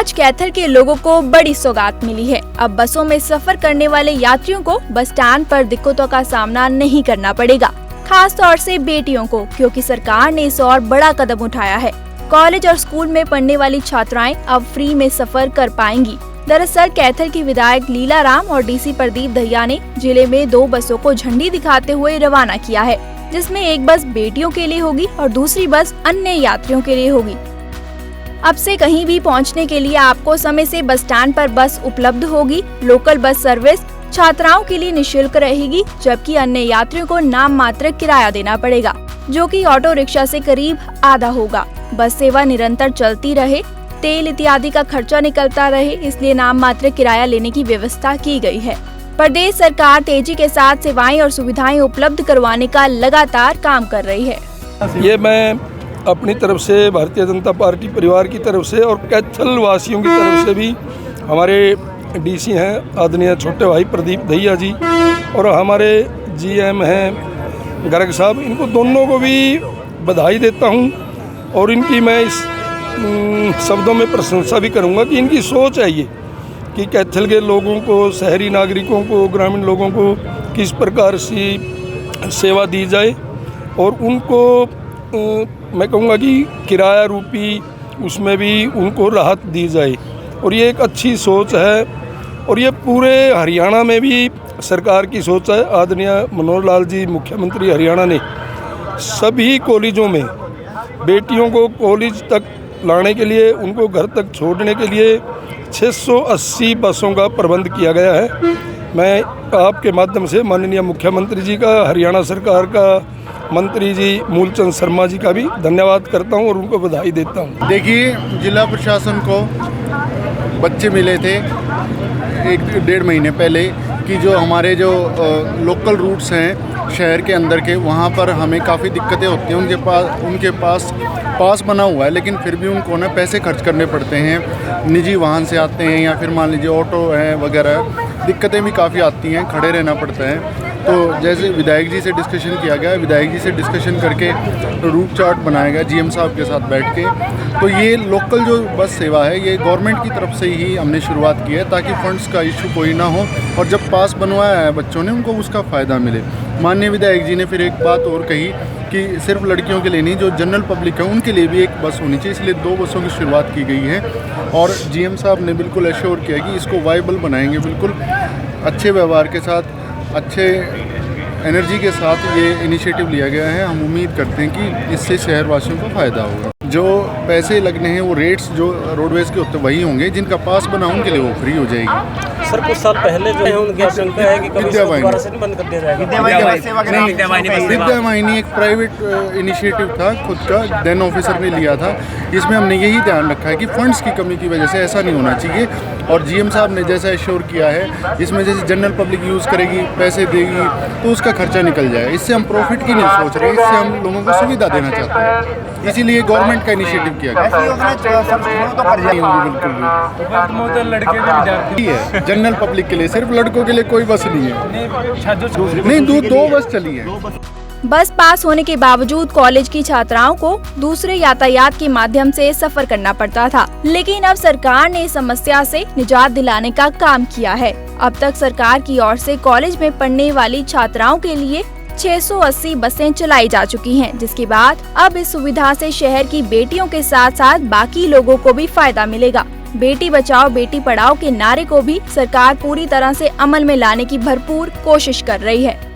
आज कैथल के लोगों को बड़ी सौगात मिली है। अब बसों में सफर करने वाले यात्रियों को बस स्टैंड पर दिक्कतों का सामना नहीं करना पड़ेगा, खास तौर से बेटियों को, क्योंकि सरकार ने इस और बड़ा कदम उठाया है। कॉलेज और स्कूल में पढ़ने वाली छात्राएं अब फ्री में सफर कर पाएंगी। दरअसल कैथल की विधायक लीला राम और डीसी प्रदीप दहिया ने जिले में 2 बसों को झंडी दिखाते हुए रवाना किया है, जिसमें एक बस बेटियों के लिए होगी और दूसरी बस अन्य यात्रियों के लिए होगी। अब से कहीं भी पहुंचने के लिए आपको समय से बस स्टैंड पर बस उपलब्ध होगी। लोकल बस सर्विस छात्राओं के लिए निःशुल्क रहेगी, जबकि अन्य यात्रियों को नाम मात्र किराया देना पड़ेगा, जो कि ऑटो रिक्शा से करीब आधा होगा। बस सेवा निरंतर चलती रहे, तेल इत्यादि का खर्चा निकलता रहे, इसलिए नाम मात्र किराया लेने की व्यवस्था की गई है। प्रदेश सरकार तेजी के साथ सेवाएं और सुविधाएं उपलब्ध करवाने का लगातार काम कर रही है। ये मैं अपनी तरफ से, भारतीय जनता पार्टी परिवार की तरफ से और कैथल वासियों की तरफ से भी, हमारे डीसी हैं आदरणीय छोटे भाई प्रदीप दहिया जी और हमारे जीएम हैं गर्ग साहब, इनको दोनों को भी बधाई देता हूं और इनकी मैं इस शब्दों में प्रशंसा भी करूंगा कि इनकी सोच है ये कि कैथल के लोगों को, शहरी नागरिकों को, ग्रामीण लोगों को किस प्रकार से सेवा दी जाए और उनको मैं कहूँगा कि किराया रूपी उसमें भी उनको राहत दी जाए। और ये एक अच्छी सोच है और ये पूरे हरियाणा में भी सरकार की सोच है। आदरणीय मनोहर लाल जी मुख्यमंत्री हरियाणा ने सभी कॉलेजों में बेटियों को कॉलेज तक लाने के लिए, उनको घर तक छोड़ने के लिए 680 बसों का प्रबंध किया गया है। मैं आपके माध्यम से माननीय मुख्यमंत्री जी का, हरियाणा सरकार का मंत्री जी मूलचंद शर्मा जी का भी धन्यवाद करता हूं और उनको बधाई देता हूं। देखिए, जिला प्रशासन को बच्चे मिले थे 1-1.5 महीने पहले कि जो हमारे लोकल रूट्स हैं शहर के अंदर के, वहाँ पर हमें काफ़ी दिक्कतें होती हैं। उनके पास पास बना हुआ है, लेकिन फिर भी उनको ना पैसे खर्च करने पड़ते हैं। निजी वाहन से आते हैं या फिर मान लीजिए ऑटो है वगैरह, दिक्कतें भी काफ़ी आती हैं, खड़े रहना पड़ता है। तो जैसे विधायक जी से डिस्कशन किया गया, विधायक जी से डिस्कशन करके रूट चार्ट बनाया गया जीएम साहब के साथ बैठ के। तो ये लोकल जो बस सेवा है, ये गवर्नमेंट की तरफ से ही हमने शुरुआत की है ताकि फंड्स का इशू कोई ना हो और जब पास बनवाया है बच्चों ने, उनको उसका फ़ायदा मिले। माननीय विधायक जी ने फिर एक बात और कही कि सिर्फ लड़कियों के लिए नहीं, जो जनरल पब्लिक है उनके लिए भी एक बस होनी चाहिए, इसलिए 2 बसों की शुरुआत की गई है। और जीएम साहब ने बिल्कुल एश्योर किया कि इसको वाइबल बनाएंगे, बिल्कुल अच्छे व्यवहार के साथ, अच्छे एनर्जी के साथ ये इनिशिएटिव लिया गया है। हम उम्मीद करते हैं कि इससे शहरवासियों को फ़ायदा होगा। जो पैसे लगने हैं वो रेट्स जो रोडवेज़ के होते वही होंगे, जिनका पास बना उनके लिए वो फ्री हो जाएगी। सर, कुछ साल पहले जो है उनकी आशंका है कि कभी दोबारा से बंद कर दिया जाएगा। विद्या वाहिनी एक प्राइवेट इनिशिएटिव था, खुद का देन ऑफिसर ने लिया था। इसमें हमने यही ध्यान रखा है कि फंड्स की कमी की वजह से ऐसा नहीं होना चाहिए। और जीएम साहब ने जैसा एश्योर किया है, इसमें जैसे जनरल पब्लिक यूज़ करेगी, पैसे देगी, तो उसका खर्चा निकल जाए। इससे हम प्रॉफिट की नहीं सोच रहे, इससे हम लोगों को सुविधा देना चाहते हैं, इसीलिए गवर्नमेंट का इनिशिएटिव किया गया। बिल्कुल है, जनरल पब्लिक के लिए, सिर्फ लड़कों के लिए कोई बस नहीं है। नहीं, 2 बस चली है। बस पास होने के बावजूद कॉलेज की छात्राओं को दूसरे यातायात के माध्यम से सफर करना पड़ता था, लेकिन अब सरकार ने इस समस्या से निजात दिलाने का काम किया है। अब तक सरकार की ओर से कॉलेज में पढ़ने वाली छात्राओं के लिए 680 बसें चलाई जा चुकी हैं, जिसके बाद अब इस सुविधा से शहर की बेटियों के साथ साथ बाकी लोगों को भी फायदा मिलेगा। बेटी बचाओ बेटी पढ़ाओ के नारे को भी सरकार पूरी तरह से अमल में लाने की भरपूर कोशिश कर रही है।